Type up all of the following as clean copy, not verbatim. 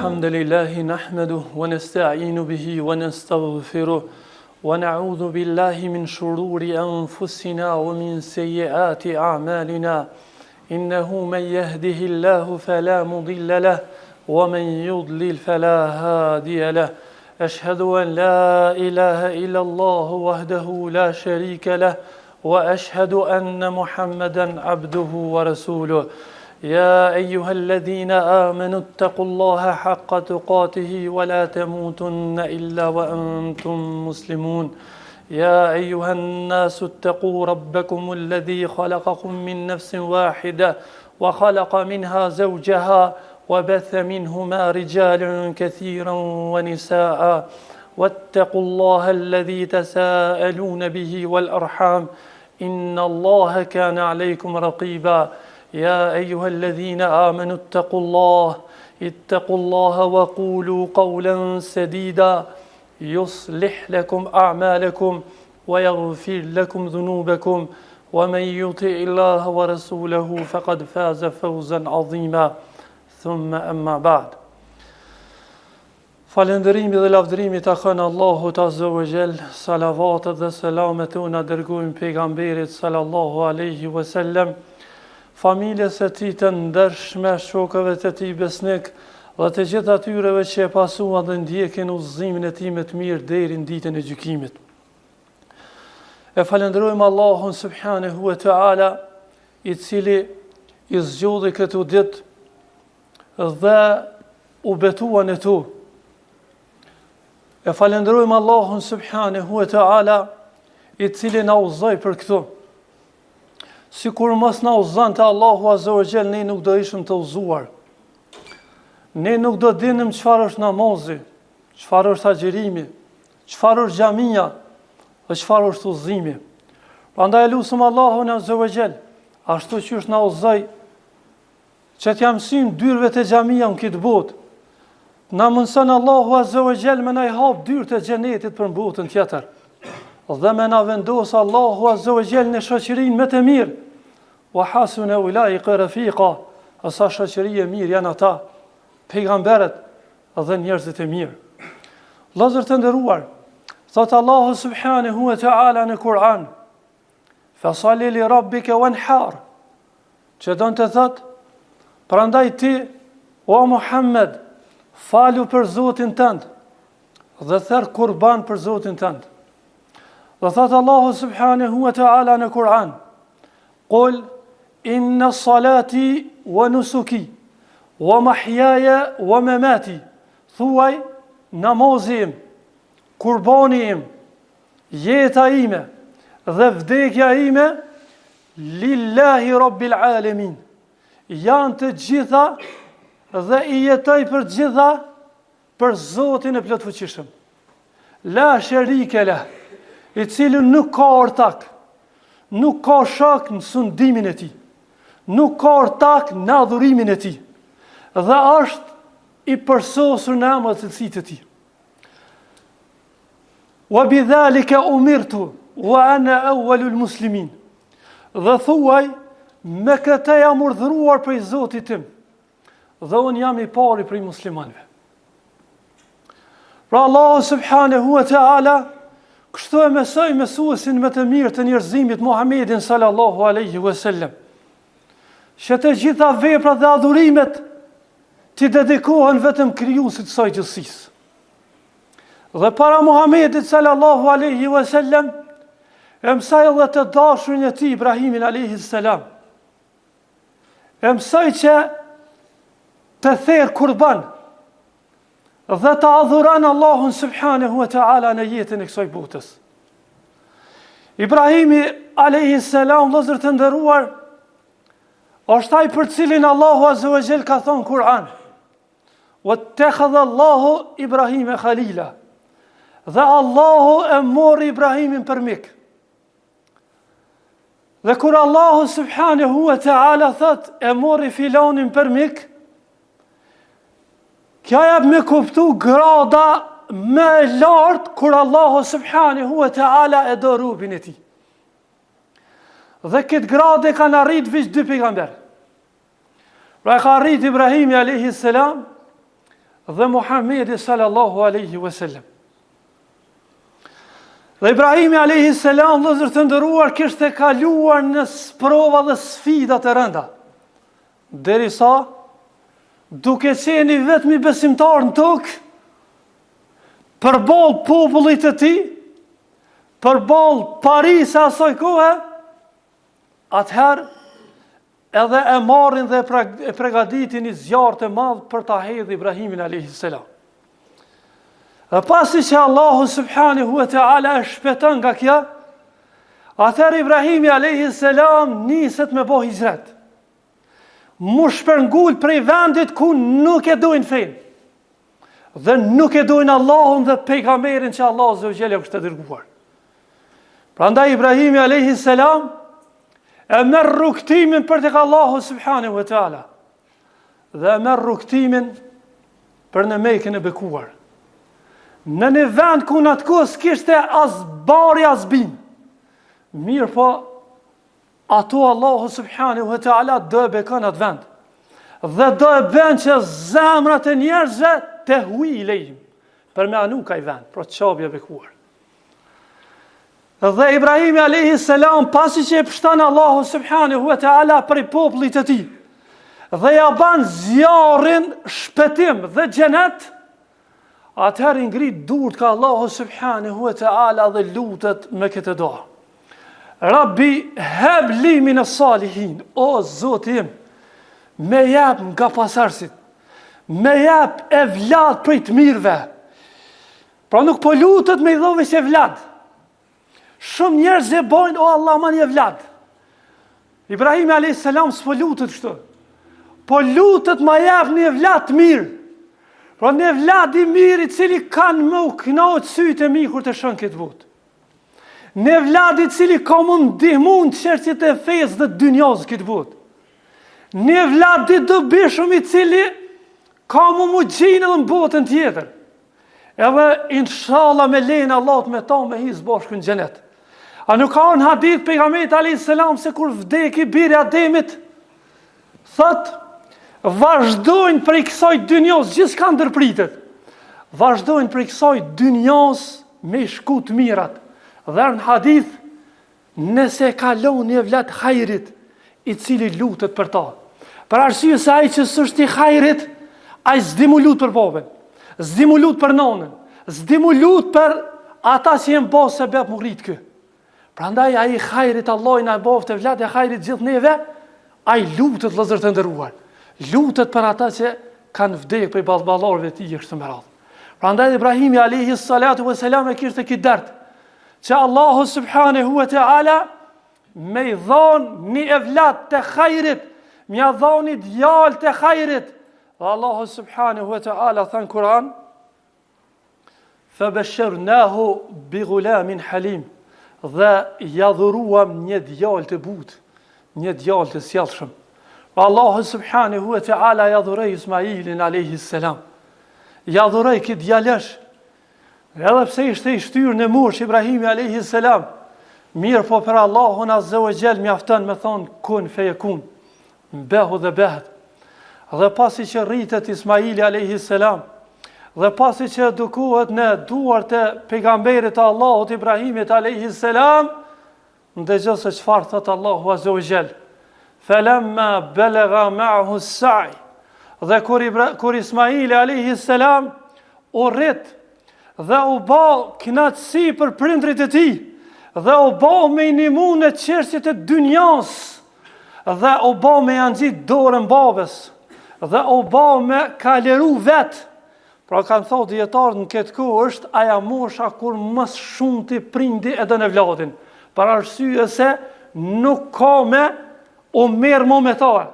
الحمد لله نحمده ونستعين به ونستغفره ونعوذ بالله من شرور أنفسنا ومن سيئات أعمالنا إنه من يهده الله فلا مضل له ومن يضلل فلا هادي له أشهد أن لا إله إلا الله وحده لا شريك له وأشهد أن محمدا عبده ورسوله يا أيها الذين آمنوا اتقوا الله حق تقاته ولا تموتن إلا وأنتم مسلمون يا أيها الناس اتقوا ربكم الذي خلقكم من نفس واحدة وخلق منها زوجها وبث منهما رجالا كثيرا ونساء واتقوا الله الذي تساءلون به والأرحام إن الله كان عليكم رقيبا يا أيها الذين آمنوا اتقوا الله وقولوا قولا سديدا يصلح لكم أعمالكم ويغفر لكم ذنوبكم ومن يطع الله ورسوله فقد فاز فوزا عظيما ثم أما بعد Falëndërimi dhe lavdërimi takon Allahut Azza wa Jall, salavatet dhe selamet tona dërgojmë pejgamberit sallallahu alaihi wasallam, familjes së tij të ndershme, shokëve të tij besnik dhe të gjithë atyreve që e pasuan dhe ndjekin udhëzimin e tij më të mirë deri në ditën e gjykimit. E falënderojmë Allahun subhanahu wa taala, i cili i zgjodhi këtë ditë dhe u betua në to. E falenderojmë Allahun subhanahu wa taala, i cili na udhëzoi për këto. Sikur mos na udhëzonte Allahu azza wa jall, ne nuk do ishim të udhëzuar. Ne nuk do dinim çfarë është namazi, çfarë është agjërimi, çfarë është xhamia, dhe çfarë është udhëzimi. Prandaj lutem Allahun azza wa jall, ashtu që është na udhëzoi që t'ja mësojmë dyrëve të xhamia në këtë botë. Na mëson Allahu azza wa jall me na i hap dyrët e xhenetit për botën tjetër. Dhe me na vendos Allahu azza wa jall në shoqërinë më të mirë. Wa hasuna ulaika rafiqa, asa shoqëri e mirë janë ata, pejgamberët dhe njerëzit e mirë. Vëllezër të nderuar, thot Allahu subhanahu wa taala në Kur'an: "Fasalli li rabbika wanhar", që don të thot, prandaj ti o Muhammed, falu për Zotin tënd dhe therr kurban për Zotin tënd. Dhe thot Allahu subhanahu wa taala në Kur'an: "Qul inna salati wa nusuki wa mahyaya wa mamati", thuaj, namazi im, kurbani im, jeta ime dhe vdekja ime lillahi rabbil alamin, janë të gjitha dhe i jetoj për gjitha për Zotin e plotfuqishëm. La sharika lah, i cili nuk ka ortak, nuk ka shok në sundimin e tij, nuk ka ortak në adhurimin e tij, dhe është i përsosur në emër të cilësitë e tij. Wa bidhalika umirtu wa ana awwalul muslimin, dhe thuaj, me këtë jam urdhëruar prej Zotit tim, dhe unë jam i pari prej muslimanëve. Pra Allahu subhanahu wa taala kështu e mësoi mësuesin më të mirë të njerëzimit, Muhammedin sallallahu alaihi wasallam, që të gjitha veprat dhe adhurimet t'i dedikohen vetëm krijuesit të saj gjithësisë. Dhe para Muhammedit sallallahu alaihi wasallam e mësoi edhe të dashurin e tij Ibrahimin alaihi salam. E mësoi që të therë kurban dhe të adhuran Allahun subhanahu wa ta'ala në jetën e kësaj botës. Ibrahimi alayhi salam, vëllezër të nderuar, është ai për cilin Allahu azza wa jall ka thënë Kur'an: "Wattakhadha Allahu Ibrahima khalila", dhe Allahu e mori Ibrahimin për mik. Dhe kur Allahu subhanahu wa ta'ala thot e mori filanin për mik, kjo jep me kuptu grada me lartë kur Allahu subhanahu wa ta'ala e do rubin e tij. Dhe këtë grade kanë arrit veç dy pejgamber. Pra e ka arrit Ibrahimi alayhi salam dhe Muhamedi sallallahu alaihi wasallam. Dhe Ibrahimi alayhi salam, vëllezër të nderuar, kishte kaluar në sprova dhe sfida të rënda, derisa duke qenë vetëm besimtar në tokë, përballë popullit të tij, përballë Parisë asaj kohe, atëherë edhe e marrin dhe e përgatitin një zjarr të madh për ta hedhur Ibrahimin alayhi salam. Dhe pasi që Allahu subhanahu wa ta'ala e shpëton nga kjo, atëherë Ibrahimi alayhi salam niset me bo hijret. Mu shpërngul prej vendit ku nuk e dojnë fen, dhe nuk e dojnë Allahun dhe pejgamberin që Allah azza wa jalla kishte dërguar. Prandaj Ibrahimi alayhi salam e merr rrugtimin për tek Allahu subhanahu wa ta'ala, dhe e merr rrugtimin për në Mekën e bekuar. Në një vend ku në atë kohë s'kishte as bari as bim. Mirë po, ato Allahu subhanahu wa ta'ala do e bekon atë vend. Dhe do e bën që zemrat e njerëzve të huaj i lejim, për me anu kaj vend, për qabja bekuar. Dhe Ibrahimi alayhi salam, pasi që e pështon Allahu subhanahu wa ta'ala për i popullit të tij, dhe ja ban zjarrin shpëtim dhe xhenet, atëherë ngrit durt ka Allahu subhanahu wa ta'ala dhe lutet me këtë dua. Rabbi heb li min as-salihin, o Zoti im, me jap nga pasardhësit, me jap evlad prej të mirëve. Pra nuk po lutet me i dhove që evlad. Shumë njerëz e bojnë, o Allah ma një evlad. Ibrahimi a.s. s'po lutet kështu, po lutet ma jap një evlad të mirë. Pra një evlad i mirë i cili kanë më u knaqë sytë e mi kur të shën këtë botë. Një evlad i cili ka më ndihmun të çështjet e fesë dhe dynjas këtë botë. Një evlad i dobishëm i cili ka më gjinë edhe në botën tjetër. Edhe inshallah me lejnë Allahut me ta me his bashkë në xhenet. A nuk ka në hadith pejgamberit alayhis salam se kur vdeki biri Ademit, thotë, vazhdojnë prej kësaj dynjas, gjithçka ndërpritet. Vazhdojnë prej kësaj dynjas me shku të mirat. Dhe në hadith, nëse kalon një evlad hajrit, i cili lutet për ta. Për arsye se ai që s'është i hajrit, ai s'di mu lut për babën, s'di mu lut për nonën, s'di mu lut për ata që jenë bos se bep mu rrit kë. Prandaj ai i hajrit, Allah i na boft evlad e hajrit gjithë neve, ai lutet vëllezër të nderuar. Lutet për ata që kanë vdekur për ballballarëve të tij kështu me radhë. Prandaj Ibrahimi alayhi salatu wassalam e kishte këtë dert, që Allahu subhanahu wa ta'ala me i dhon një evlad të hajrit, me i dhon një djalë të hajrit. Dhe Allahu subhanahu wa ta'ala thënë Kur'an, fabashsharnahu bi ghulamin halim, dhe ja dhuruam një djalë të butë, një djalë të sjellshëm. Allahu subhanahu wa ta'ala ja dhuroi Ismailin alayhi salam. Ja dhuroi këtë djalesh. Edhe pse ishte i shtyrë në moshë Ibrahimi alayhi salam, mirë po për Allahun azza wa jall mjafton me thon kun feyekun. Mbehu dhe behet. Dhe pasi që rritet Ismaili alayhi salam, dhe pasi që dukohet në duart e pejgamberit të Allahut Ibrahimit alayhi salam, ndëgjoj se çfarë thot Allahu azza wa jall. Falamma balagha ma'ahu as-sa'i, dhe kur Ismaili alayhi salam u rrit dhe u bë kënaqësi për prindrit e tij, dhe u bë me inimu në çështjet e dynjas, dhe u bë me anxhit dorën babës, dhe u bë me kaleru vet. Pra kanë thotë dietarët në këtë kohë është aja mosha kur më shumë ti prindi edhe në vladin, për arsye se nuk ka me o merë mo me ta.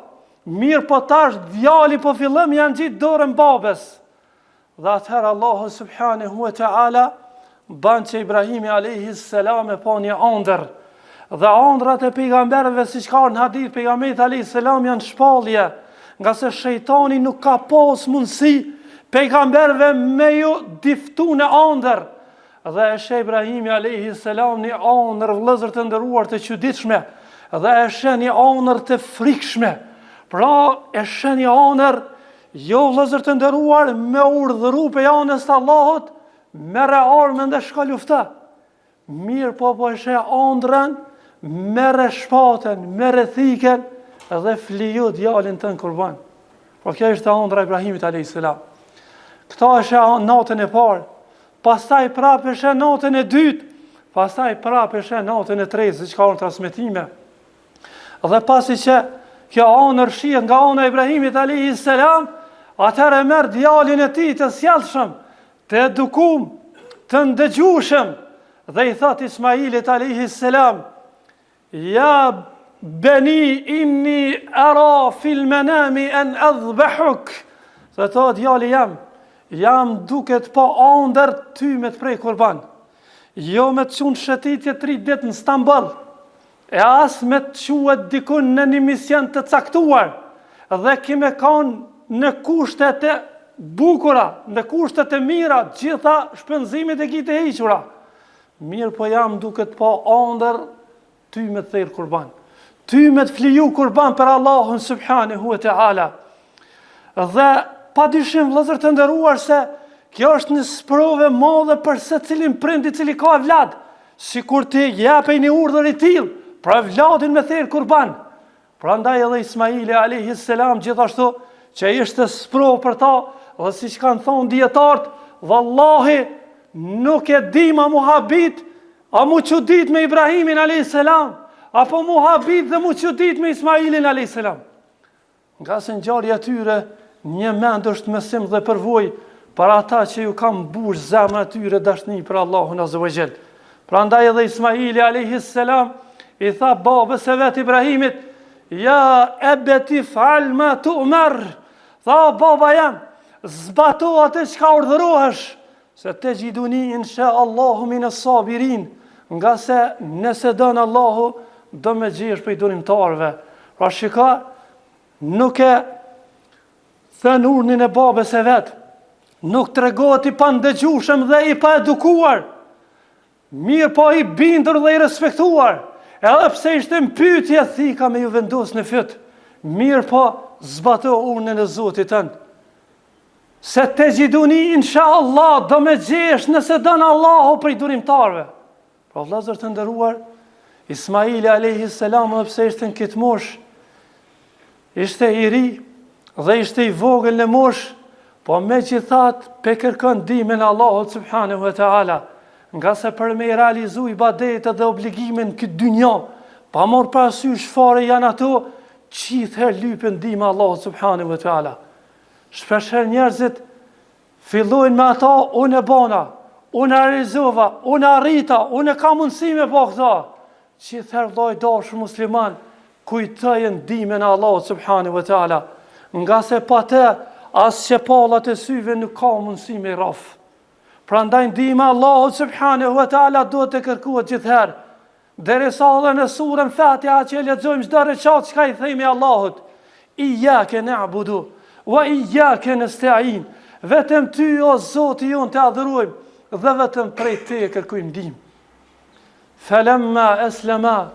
Mirë po tash djali po fillëm janë gjitë dorën babes. Dhe atëherë Allahu subhanahu wa ta'ala ban që Ibrahimi alayhi salam e pa një ëndër. Dhe ëndrat e pejgamberëve siç ka në hadith pejgamberit alayhi salam janë shpallje, nga se shejtani nuk ka pas mundësi pejgamberëve me ju diftu në ëndër. Dhe e sheh Ibrahimi alayhi salam një ëndër vëllezër të nderuar të çuditshme. Dhe e sheh një ëndër të frikshme. Pra e sheh një ëndër Jo vëllezër të nderuar, me urdhëru pe anës të Allahut, merre armën dhe shko lufta. Mirë po she ëndrrën, merre shpatën, merre thiken dhe fliju djalin tën kurban. Po kjo është ëndra e Ibrahimit a.s. Këta është natën e parë, pastaj prapë është natën e dytë, pastaj prapë është natën e tretë, siç ka në transmetime. Dhe pasi që kjo ëndër shihet nga ana e Ibrahimit a.s., atëherë merr djalin e tij të sjellshëm, të edukum, të ndëgjueshëm dhe i thot Ismailit a.s. Ja beni inni ara fil manami an adhbahuk. Se thot djali jam duket pa ëndër ty me të prej kurban. Jo me të qunë shëtitje 3 ditë në Stamboll, e as me të quet dikun në një mision të caktuar, dhe kime kanë në kushtet e bukura, në kushtet e mira, gjitha shpenzimit e kitë e hequra. Mirë po jam duket pa ëndër ty me të thirr kurban. Ty me të fliju kurban për Allahun subhanahu wa ta'ala. Dhe pa dyshim vëllezër të nderuar se kjo është një sprove madhe për secilin prind i cili ka vlad, sikur ti japej një urdhër i tillë për vladin me thirr kurban. Prandaj edhe Ismaili a.s. gjithashtu që ishte sprovë për ta, dhe siç kanë thonë dietarët, vallahi nuk e di ma muhabit, a mu çudit me Ibrahimin a.s. apo muhabit dhe mu çudit me Ismailin a.s. Nga se ngjarja e tyre një mend është mësim dhe përvojë për ata që ju kam mbush zemra tyre dashni për Allahun azza wa jall. Prandaj edhe Ismaili a.s. i tha babës e vet Ibrahimit, ja ebeti fal ma tu'mar. Tha baba jam, zbato atë çka urdhërohesh, se te gjiduni insha Allahu min as-sabirin, nga se nëse don Allahu do me gjesh për i durimtarve. Pra shika, nuk e thën urnin e babës e vet, nuk tregohet i pa ndëgjueshëm dhe i pa edukuar, mirë po i bindur dhe i respektuar, edhe pse ishte në pyetje thika me ju vendos në fyt, mirë po zbato urnin e Zotit tënd. Se te gjiduni insha Allah do me gjesh nëse don Allahu për i durimtarve. Pra vëllezër të nderuar, Ismaili a.s. edhe pse ishte në këtë mosh, ishte i ri dhe ishte i vogël në mosh, po megjithatë pe kërkon ndihmën e Allahut subhanahu wa taala, nga se për me realizu ibadetet dhe obligimin këtë dynja, pa marrë parasysh fare janë ato gjithherë lypen ndihma e Allahut subhanahu wa taala. Shpeshherë njerëzit fillojnë me ata, unë e bana, unë e realizova, unë arrita, unë e kam mundësi me po këta. Gjithherë vllai dashur musliman, kujtojnë ndihmën e Allahut subhanahu wa taala, nga se pa të as qepallat e syve nuk ka mundësi me rraf. Prandaj ndihma e Allahut subhanahu wa taala duhet të kërkohet gjithherë. Derisa edhe në surën Fatiha që lexojmë çdo recat çka i themi Allahut, iyyake na'budu wa iyyake nasta'in. Vetëm ty o Zoti jon të adhurojmë dhe vetëm prej te kërkojmë ndihmë. Falamma aslama,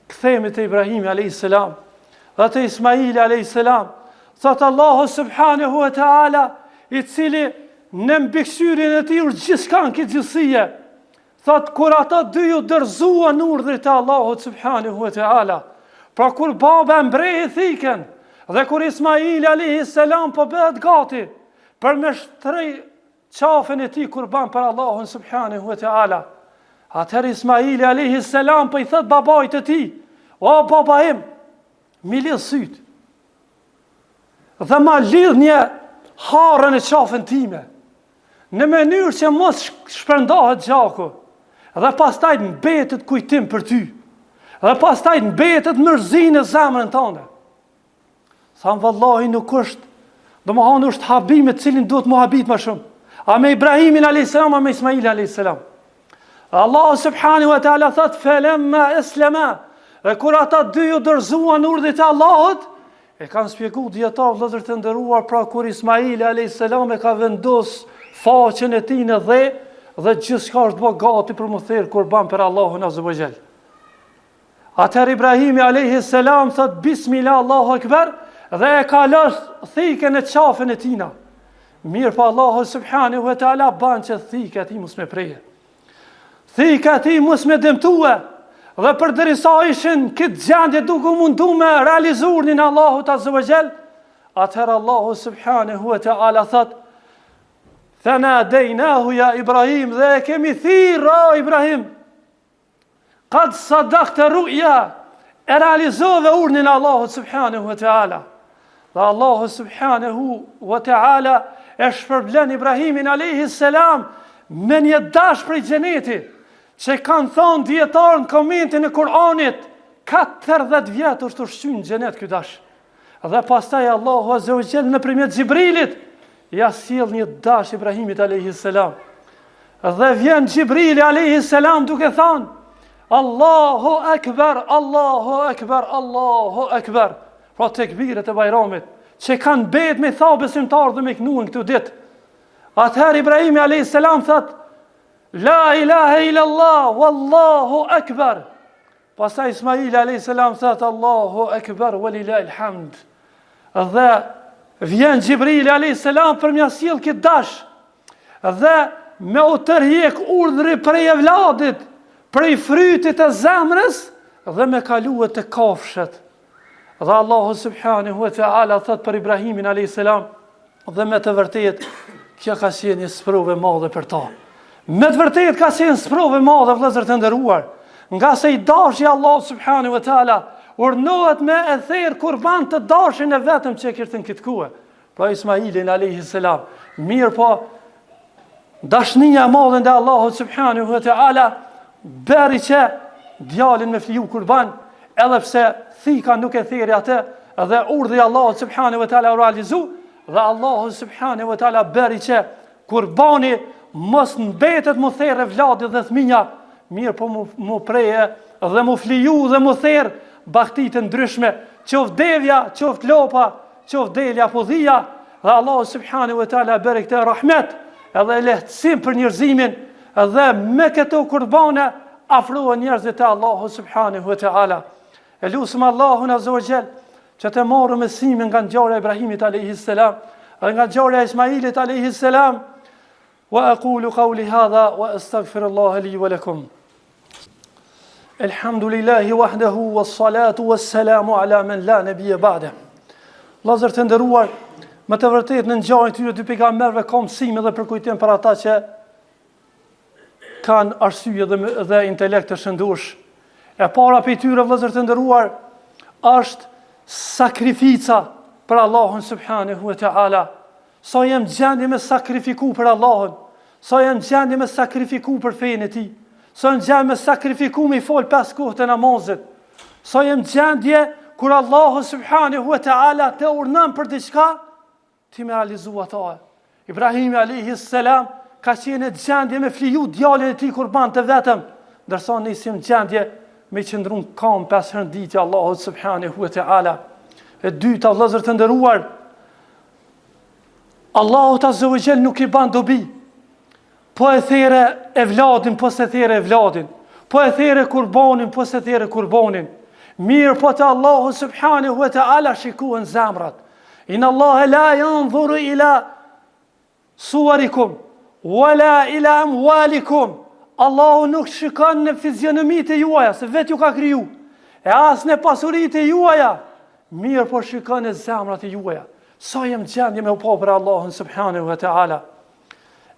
kthehemi te Ibrahimi alayhis salam dhe te Ismaili alayhis salam, thot Allahu subhanahu wa taala, i cili në mbikëqyrjen e tij gjithçka në këtë gjithësie, thot kur ata dy ju dorëzuan urdhrit e Allahut subhanahu wa taala, pra kur baba mbrehi thiken dhe kur Ismaili alayhis salam po bëhet gati për me shtrej qafën e tij kurban për Allahun subhanahu wa taala, atëherë Ismaili alayhis salam po i thot babait të tij, o baba im, mi lidh syt dhe ma lidh një harën e qafën time, në mënyrë që mos shpërndahet gjaku, dhe pastaj mbetet kujtim për ty, dhe pastaj mbetet mërzinë në zemrën tënde. Tham vallahi nuk është, domethënë është habim e cilin duhet muhabit më shumë. A me Ibrahimin alayhis salam, a me Ismail alayhis salam. Allah subhanahu wa taala thot falamma aslama, dhe kur ata dy u dorëzuan urdhit e Allahut, e kanë shpjeguar dietar vëllezër të nderuar, pra kur Ismaili alayhis salam e ka vendos faqen e tij në dhe gjithçka është bë gati për mu thirr kurban për Allahun azza wa jall. Atëherë Ibrahimi alayhis salam thot bismillah Allahu akbar, dhe e ka lësht thikën e qafën e tina. Mirë pa Allahu subhanahu wa ta'ala ban që thikë ati mus me preje. Thikë ati mus me dëmtue. Dhe për dërisa ishin këtë gjendje duke mundu me realizurnin Allahu azza wa jall, atëherë Allahu subhanahu wa ta'ala thot: "Fanadaynahu ya Ibrahim", dhe e kemi thirrë o Ibrahim. Qad sadaqta ru'ya, e realizove urdhnin Allahu subhanahu wa ta'ala. Dhe Allahu subhanahu wa ta'ala e shpërblen Ibrahimin alayhi salam me një dash prej xheneti, që kanë thonë dietarë në komentin e Kur'anit, 40 vjet është ushqyer në xhenet ky dash. Dhe pastaj Allahu azza wa jall nëpërmjet Xhibrilit ja sjell një dash Ibrahimit alayhi salam. Dhe vjen Xhibrili alayhi salam duke thënë: Allahu akbar, Allahu akbar, Allahu akbar. Pra tekbiret e Bajramit që kanë bet me tha besimtarë dhe me kënuën këtu ditë. Atëherë Ibrahimi alayhi salam thot: La ilaha illallah, wallahu akbar. Pastaj Ismail alayhi salam thot: Allahu akbar, walillahil hamd. Dhe vjen Xhibrili alayhi salam për mja sjell këtë dash. Dhe me u tërhiq urdhri prej evladit, prej frytit e zemrës, dhe me kaluet të kafshët. Dhe Allahu subhanahu wa ta'ala thot për Ibrahimin alayhi salam: dhe me të vërtet, kjo ka qenë një sprovë e madhe për ta. Me të vërtet ka qenë sprovë e madhe, vëllezër të nderuar, nga se i dashi Allahu subhanahu wa ta'ala urnohet me e therr kurban të dashin e vetëm që e kërtën këtë kuë, pra Ismailin alayhi salam. Mirë po, dashnia e madhe ndaj Allahut subhanahu wa ta'ala bëri që djalin me fliju kurban, edhe pse thika nuk e theri atë, dhe urdhri Allahut subhanahu wa ta'ala u realizu, dhe Allahu subhanahu wa ta'ala bëri që kurbani mos mbetet mu therë vladit dhe thminja, mirë po mu preje dhe mu fliju dhe mu therë baktit e ndryshme, qoft devja, qoft lopa, qoft delja po dhia, dhe Allahu subhanahu wa ta'ala bëri këtë rahmet edhe lehtësim për njerëzimin, dhe me këto kurbane afrohen njerëzit e Allahu subhanahu wa ta'ala. E lusëm Allahun azza wa jall që të marrë mësimin nga ngjarja e Ibrahimit alayhi salam dhe nga ngjarja e Ismailit alayhi salam. Wa aqulu qawli hadha wa astaghfirullaha li wa lakum. Alhamdulillahi wahdahu was-salatu was-salamu ala man la nabiyya ba'da. Vëllezër të nderuar, me të vërtetë në ngjarjen e tyre dy pejgamberëve ka mësime dhe përkujtim për ata që kanë arsye dhe intelekt të shëndosh. E para për tyre, vëllezër të nderuar, është sakrifica për Allahun subhanahu wa ta'ala. Sa jem gjendje me sakrifiku për Allahun, sa jem gjendje me sakrifiku për fejnë e ti, sa jem gjendje me sakrifiku me i fol 5 kohët e namazit, sa jem gjendje kur Allahu subhanahu wa ta'ala të urnën për diçka, ti me realizu ata. Ibrahimi alayhi salam ka qenë gjendje me fliju djalin e ti kurban të vetëm, ndërsa nisim gjendje me qëndrun kam 5 herë ditje Allahu subhanahu wa ta'ala. E dyta, vëllezër të nderuar, Allahu azza wa jall nuk i ban dobi. Po e there e vladin, po se there e vladin. Po e there kurbanin, po se there kurbanin. Mirë po të Allahu subhanahu wa ta'ala shikohen zemrat. Inna Allahe la yanzuru ila suwarikum, wala ila amwalikum. Allahu nuk shikon në fizionomit e juaja, se vetë ju ka kriju, e as në pasurit e juaja, mirë po shikon në zemrat e juaja. Sa jem gjendje me u pa për Allahun subhanahu wa ta'ala.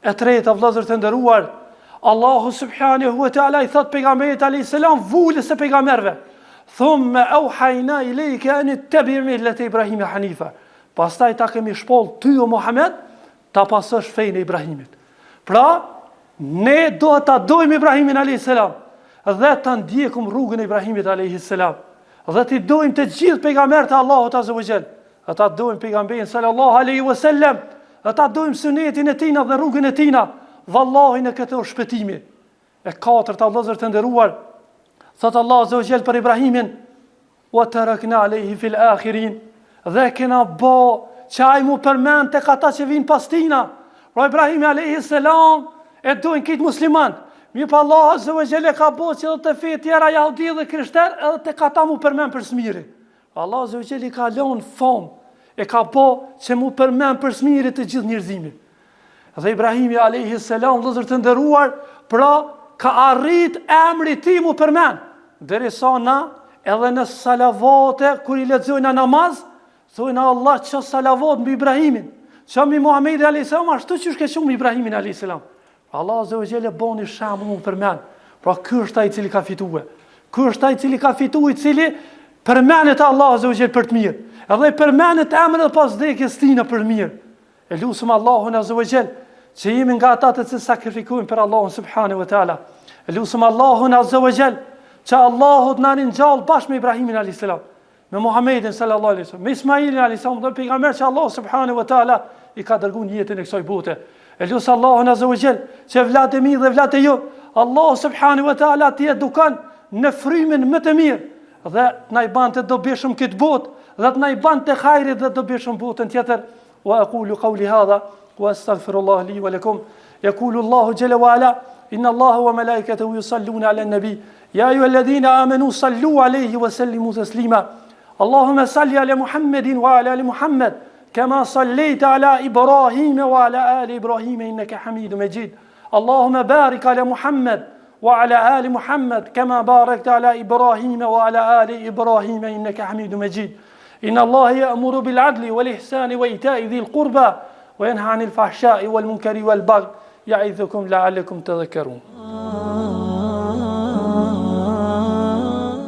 E treta, vëllezër të nderuar, Allahu subhanahu wa ta'ala i thot pejgamberit alayhis salam, vulës e pejgamberve: "Thumma awhayna ilayka an ittabi' millata Ibrahima hanifa." Pastaj ta kemi shpoll ty o Muhammed, ta pasosh fejnë e Ibrahimit. Pra, ne do ta dojmë Ibrahimin alayhis salam dhe ta ndjekim rrugën e Ibrahimit alayhis salam. Dhe ti dojmë të gjithë pejgamberët e Allahut azza wa jall. Ata dojmë pejgamberin sallallahu alaihi wasallam, ata dojmë sunetin e tina dhe rrugën e tina, vallahi në këtë shpëtimi. E katërta, vëllezër të nderuar, thot Allah azza wa jall për Ibrahimin: "Wa tarakna alayhi fil akhirin." Dhe kena bo që ai mu përmend tek ata që vinë pas tina. Pra Ibrahimi alayhis salam e dojnë këtë musliman. Mirë pa Allah azza wa jall e ka bo që edhe të fe tjera jahudi dhe krishter edhe tek ata mu përmend për smiri. Allah azza wa jall i ka lënë fam e ka po që mu përmen për smirit të gjithë njerëzimit. Dhe Ibrahimi a.s. vëllezër të nderuar, pra ka arrit emri ti mu përmen. Derisa na edhe në salavate, kur i lexojnë namaz, thojnë Allah që salavat mbi Ibrahimin, që mbi Muhamedi a.s. ashtu që shke shumë Ibrahimin a.s. Allah azza wa jalla boni shembull mu përmen. Pra ky është ai i cili ka fituar. Ky është ai i cili ka fituar, i cili përmenet Allah azza wa jalla për të mirë. Edhe përmenet emrin e pas vdekjes tina për mirë. E lutem Allahun azza wa jalla që jemi nga ata të cilët sakrifikojnë për Allahun subhanahu wa taala. E lutem Allahun azza wa jalla që Allahu të na ringjall bashkë me Ibrahimin alayhis salam, me Muhamedit sallallahu alaihi wasallam, me Ismailin alayhis salam, dhe pejgamber që Allah subhanahu wa taala i ka dërguar jetën e kësaj bote. E lutem Allahun azza wa jalla që vllatë e mi dhe vllatë e ju, Allah subhanahu wa taala t'i edukon në frymën më të mirë dhe na i bën të dobishëm këtë botë dhe na i bën të hajrit dhe dobishëm botën tjetër. Wa aqulu qawli hadha wa astaghfirullah li wa lakum. Yaqulu Allahu jalla wa ala inna Allaha wa malaikatahu yusalluna ala an-nabi ya ayyuhalladhina amanu sallu alayhi wa sallimu taslima. Allahumma salli ala Muhammadin wa ala ali Muhammad كما صليت على إبراهيم وعلى آل إبراهيم إنك حميد مجيد. اللهم بارك على محمد وعلى آل محمد كما باركت على إبراهيم وعلى آل إبراهيم إنك حميد مجيد. إن الله يأمر بالعدل والإحسان وإيتاء ذي القربى وينهى عن الفحشاء والمنكر والبغي يعظكم لعلكم تذكرون.